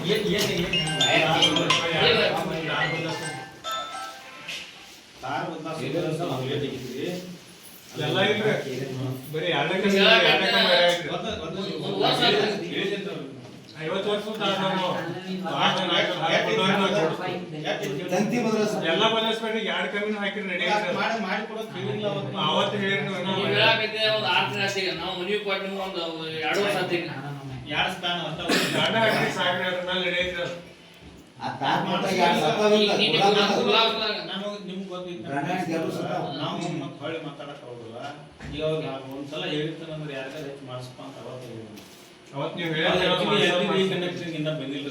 ಎಲ್ಲ ಬದಲಿಸ್ಬೇಡ್ರಿ, 2 ಕಮ್ಮಿನೂ ಹಾಕಿರಿ ರೆಡಿ ಅವತ್ತು ಹೇಳಿ ನಾವು ಮನವಿ ಕೊಟ್ಟು ನಿಮ್ಗೆ ಒಂದು 2 ವರ್ಷ ಆಯ್ತು. 2 ಸ್ಪ್ಯಾನ್ ಹಾಕಿ ಸಾಕ್ರಿ, ಅದ್ರ ಮೇಲೆ ರೆಡಿ ಐತ್ರಿ. ನಿಮ್ಗೆ ಗೊತ್ತಿತ್ತು ನಾವು ಹೊಳ್ಳಿ ಮಾತಾಡಕ್ ಹೋಗಲ್ಲ. ಈಗ ಒಂದ್ಸಲ ಹೇಳಿರ್ತಾನಂದ್ರೆ ಯಾರಿಗಾರ ಹೆಚ್ಚು ಮಾಡಿಸ್ಪ ಅಂತ ಅವತ್ತು ನೀವು ಬಂದಿಲ್ಲ.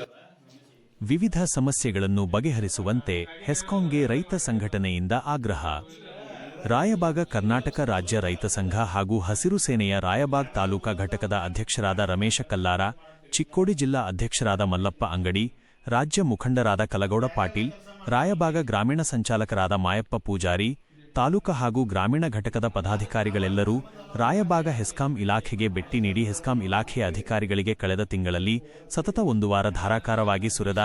ವಿವಿಧ ಸಮಸ್ಯೆಗಳನ್ನು ಬಗೆಹರಿಸುವಂತೆ ಹೆಸ್ಕಾಂಗೆ ರೈತ ಸಂಘಟನೆಯಿಂದ ಆಗ್ರಹ. ರಾಯಬಾಗ ಕರ್ನಾಟಕ ರಾಜ್ಯ ರೈತ ಸಂಘ ಹಾಗೂ ಹಸಿರು ಸೇನೆಯ ರಾಯಬಾಗ್ ತಾಲೂಕಾ ಘಟಕದ ಅಧ್ಯಕ್ಷರಾದ ರಮೇಶ ಕಲ್ಲಾರ, ಚಿಕ್ಕೋಡಿ ಜಿಲ್ಲಾ ಅಧ್ಯಕ್ಷರಾದ ಮಲ್ಲಪ್ಪ ಅಂಗಡಿ, ರಾಜ್ಯ ಮುಖಂಡರಾದ ಕಲಗೌಡ ಪಾಟೀಲ್, ರಾಯಬಾಗ ಗ್ರಾಮೀಣ ಸಂಚಾಲಕರಾದ ಮಾಯಪ್ಪ ಪೂಜಾರಿ, ತಾಲೂಕಾ ಹಾಗೂ ಗ್ರಾಮೀಣ ಘಟಕದ ಪದಾಧಿಕಾರಿಗಳೆಲ್ಲರೂ ರಾಯಬಾಗ ಹೆಸ್ಕಾಂ ಇಲಾಖೆಗೆ ಭೇಟಿ ನೀಡಿ ಹೆಸ್ಕಾಂ ಇಲಾಖೆಯ ಅಧಿಕಾರಿಗಳಿಗೆ ಕಳೆದ ತಿಂಗಳಲ್ಲಿ ಸತತ 1 ವಾರ ಧಾರಾಕಾರವಾಗಿ ಸುರಿದ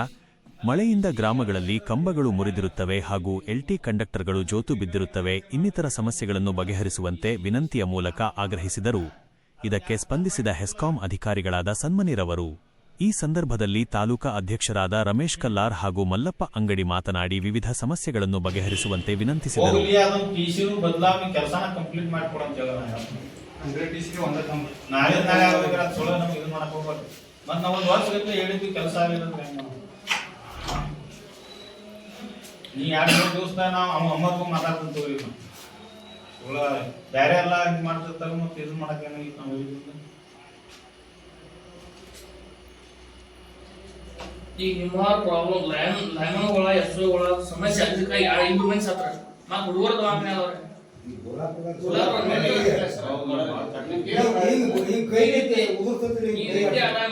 ಮಳೆಯಿಂದ ಗ್ರಾಮಗಳಲ್ಲಿ ಕಂಬಗಳು ಮುರಿದಿರುತ್ತವೆ ಹಾಗೂ ಎಲ್ಟಿ ಕಂಡಕ್ಟರ್ಗಳು ಜೋತು ಬಿದ್ದಿರುತ್ತವೆ. ಇನ್ನಿತರ ಸಮಸ್ಯೆಗಳನ್ನು ಬಗೆಹರಿಸುವಂತೆ ವಿನಂತಿಯ ಮೂಲಕ ಆಗ್ರಹಿಸಿದರು. ಇದಕ್ಕೆ ಸ್ಪಂದಿಸಿದ ಹೆಸ್ಕಾಂ ಅಧಿಕಾರಿಗಳಾದ ಸನ್ಮನಿರವರು ಈ ಸಂದರ್ಭದಲ್ಲಿ ತಾಲೂಕಾ ಅಧ್ಯಕ್ಷರಾದ ರಮೇಶ್ ಕಲ್ಲಾರ್ ಹಾಗೂ ಮಲ್ಲಪ್ಪ ಅಂಗಡಿ ಮಾತನಾಡಿ ವಿವಿಧ ಸಮಸ್ಯೆಗಳನ್ನು ಬಗೆಹರಿಸುವಂತೆ ವಿನಂತಿಸಿದರು. ಬೇರೆ ಎಲ್ಲ ಮಾಡ್ತಿರ್ತಾರೆ ಮತ್ತೆ ಇದು ಮಾಡಕ್ಕೆ ನಾವು ಈಗ ನಿಮ್ಮ ಪ್ರಾಬ್ಲಮ್ ಲೈನ್ಗಳ ಎಸ್ಗಳ ಸಮಸ್ಯೆ ಅದಕ್ಕೆ 5 ಮಂದಿ ಸತ್ರ ಮಾ ಹುಡುಗರ ದವಾಖಾನೆ ಅದವ್ರೆ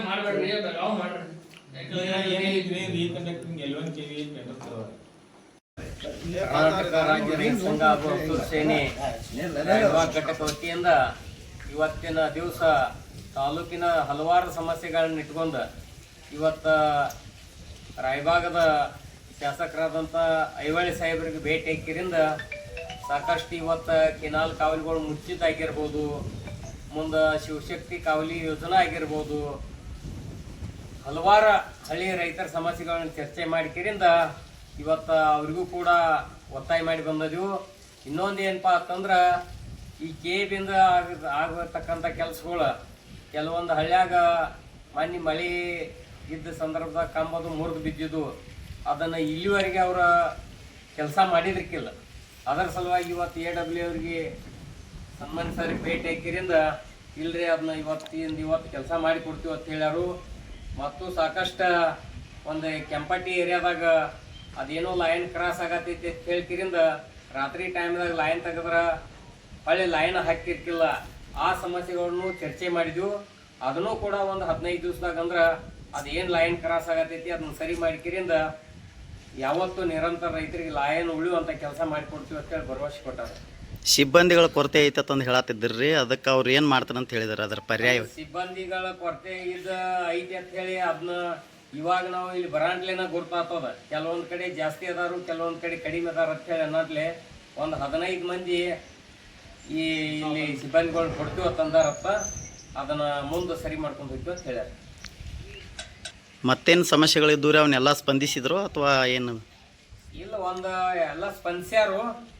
ಮಾಡ್ಬೇಡ್ರಿ ನಾವು ಮಾಡ್ರಿ. ಕರ್ನಾಟಕ ರಾಜ್ಯ ರೈತ ಸಂಘ ಹಾಗೂ ಹಸಿರು ಸೇನೆ ಘಟಕ ವತಿಯಿಂದ ಇವತ್ತಿನ ದಿವಸ ತಾಲೂಕಿನ ಹಲವಾರು ಸಮಸ್ಯೆಗಳನ್ನ ಇಟ್ಕೊಂಡು ಇವತ್ತು ರಾಯಬಾಗದ ಶಾಸಕರಾದಂಥ ಐವಳಿ ಸಾಹೇಬರಿಗೆ ಭೇಟಿ ಹಾಕಿರಿಂದ ಸಾಕಷ್ಟು ಇವತ್ತು ಕೆನಾಲ್ ಕಾವಲಿಗಳು ಮುಚ್ಚಿದ್ದಾಗಿರ್ಬೋದು, ಮುಂದೆ ಶಿವಶಕ್ತಿ ಕಾವಲಿ ಯೋಜನೆ ಆಗಿರ್ಬೋದು, ಹಲವಾರು ಹಳ್ಳಿ ರೈತರ ಸಮಸ್ಯೆಗಳನ್ನು ಚರ್ಚೆ ಮಾಡಿದ್ದರಿಂದ ಇವತ್ತು ಅವರಿಗೂ ಕೂಡ ಒತ್ತಾಯ ಮಾಡಿ ಬಂದದೆವು. ಇನ್ನೊಂದು ಏನಪ್ಪ ಅಂತಂದ್ರೆ ಈ ಕೇಬಿಂದ ಆಗತಕ್ಕಂಥ ಕೆಲಸಗಳು ಕೆಲವೊಂದು ಹಳ್ಳ್ಯಾಗ ಮೊನ್ನೆ ಮಳೆ ಇದ್ದ ಸಂದರ್ಭದಾಗ ಕಂಬದು ಮುರಿದು ಬಿದ್ದಿದ್ದು, ಅದನ್ನು ಇಲ್ಲಿವರೆಗೆ ಅವರ ಕೆಲಸ ಮಾಡಿದ್ರಕ್ಕಿಲ್ಲ. ಅದರ ಸಲುವಾಗಿ ಇವತ್ತು AW ಅವರಿಗೆ ಸಂಬಂಧಿಸರಿಗೆ ಭೇಟಿ ಹಾಕಿರಿಂದ ಇಲ್ಲರಿ ಅದನ್ನ ಇವತ್ತು ಕೆಲಸ ಮಾಡಿ ಕೊಡ್ತೀವಿ ಅಂತ ಹೇಳ್ಯಾರು. ಮತ್ತು ಸಾಕಷ್ಟು ಒಂದು ಕೆಂಪಟ್ಟಿ ಏರಿಯಾದಾಗ ಅದೇನೋ ಲೈನ್ ಕ್ರಾಸ್ ಆಗತ್ತೈತಿ ಅಂತ ಹೇಳ್ಕಿರಿಂದ ರಾತ್ರಿ ಟೈಮ್ದಾಗ ಲೈನ್ ತೆಗೆದ್ರೆ ಹೊಳ್ಳಿ ಲೈನ್ ಹಾಕಿರ್ಕಿಲ್ಲ. ಆ ಸಮಸ್ಯೆಗಳನ್ನು ಚರ್ಚೆ ಮಾಡಿದ್ವು. ಅದನ್ನು ಕೂಡ ಒಂದು 15 ದಿವಸದಾಗ ಅಂದ್ರೆ ಅದೇನು ಲೈನ್ ಕ್ರಾಸ್ ಆಗತೈತಿ ಅದನ್ನ ಸರಿ ಮಾಡಿಕಿರಿಂದ ಯಾವತ್ತೂ ನಿರಂತರ ರೈತರಿಗೆ ಲೈನ್ ಉಳಿಯುವಂಥ ಕೆಲಸ ಮಾಡಿಕೊಡ್ತೀವಿ ಅಂತ ಹೇಳಿ ಭರವಸೆ ಕೊಟ್ಟಾರೆ. ಸಿಬ್ಬಂದಿಗಳ ಕೊರತೆ ಐತಂತ ಹೇಳತ್ತಿದ್ರಿ, ಅದಕ್ಕೆ ಅವ್ರು ಏನು ಮಾಡ್ತಾರೆ ಅಂತ ಹೇಳಿದಾರೆ? ಅದರ ಪರ್ಯಾಯ ಸಿಬ್ಬಂದಿಗಳ ಕೊರತೆ ಐತಿ ಅಂತ ಹೇಳಿ ಅದನ್ನ ಇವಾಗ ನಾವು ಇಲ್ಲಿ ಬರಾಂಟ್ಲೇನ ಗುರ್ತಾಗ್ತದ. ಕೆಲವೊಂದು ಕಡೆ ಜಾಸ್ತಿ ಅದಾರು, ಕೆಲವೊಂದು ಕಡೆ ಕಡಿಮೆ ಅದಾರ ಅಂತ ಹೇಳಿ ಅನ್ನೋದ್ಲೆ ಒಂದು 15 ಮಂದಿ ಇಲ್ಲಿ ಸಿಬ್ಬಂದಿಗಳನ್ನ ಕೊಡ್ತೀವಿ ಅಂತಂದಾರಪ್ಪ. ಅದನ್ನ ಮುಂದೆ ಸರಿ ಮಾಡ್ಕೊಂಡು ಹೋಗ್ತೀವಿ ಅಂತ ಹೇಳ್ಯಾರ. ಮತ್ತೇನು ಸಮಸ್ಯೆಗಳಿದ್ದೂರಿ ಅವನ್ನೆಲ್ಲ ಸ್ಪಂದಿಸಿದ್ರು ಅಥವಾ ಏನು? ಇಲ್ಲ, ಎಲ್ಲ ಸ್ಪಂದಿಸ್ಯಾರು.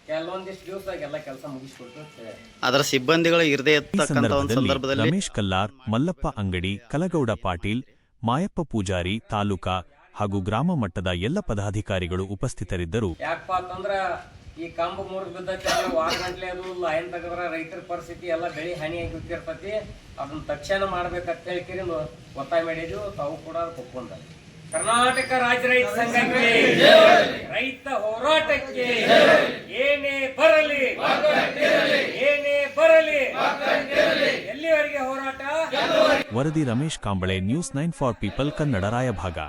ಕೆಲವೊಂದಿಷ್ಟು ದಿವಸದಾಗ ಎಲ್ಲ ಕೆಲಸ ಮುಗಿಸ್ಕೊಡ್ತೀವಿ ಅಂತ ಹೇಳ್ಯಾರ. ಅದರ ಸಿಬ್ಬಂದಿಗಳು ಇರದೇ ಇರ್ತಕ್ಕಂಥ ಒಂದು ಸಂದರ್ಭದಲ್ಲಿ ರಮೇಶ್ ಕಲ್ಲಾರ್, ಮಲ್ಲಪ್ಪ ಅಂಗಡಿ, ಕಲಗೌಡ ಪಾಟೀಲ್, ಮಾಯಪ್ಪ ಪೂಜಾರಿ, ತಾಲೂಕಾ ಹಾಗೂ ಗ್ರಾಮ ಮಟ್ಟದ ಎಲ್ಲ ಪದಾಧಿಕಾರಿಗಳು ಉಪಸ್ಥಿತರಿದ್ದರು. ಯಾಕಪ್ಪ ಅಂತಂದ್ರ ಈ ಕಂಬ ಮುರಿದು ಬಿದ್ದಕ್ಕೆ ವಾರ ಗಂಟ್ಲೆ ಅದು ಲೈನ್ ತೆಗೆದ್ರ ರೈತರ ಪರಿಸ್ಥಿತಿ ಎಲ್ಲ ಬೆಳೆ ಹಾನಿಯಾಗಿ ಹೋಗಿರ್ತತಿ. ಅದನ್ನ ತಕ್ಷಣ ಮಾಡ್ಬೇಕಂತ ಹೇಳ್ಕಿರಿ ಒತ್ತಾಯ ಮಾಡಿದ್ವು. ತಾವು ಕೂಡ ಒಪ್ಕೊಂಡ. ಕರ್ನಾಟಕ ರಾಜ್ಯ ರೈತ ಸಂಘಕ್ಕೆ ರೈತ ಹೋರಾಟಕ್ಕೆ ಏನೇ ಬರಲಿ ಎಲ್ಲಿವರೆಗೆ ಹೋರಾಟ. ವರದಿ Ramesh Kambale, news 9 for people, Kannada, Raybag.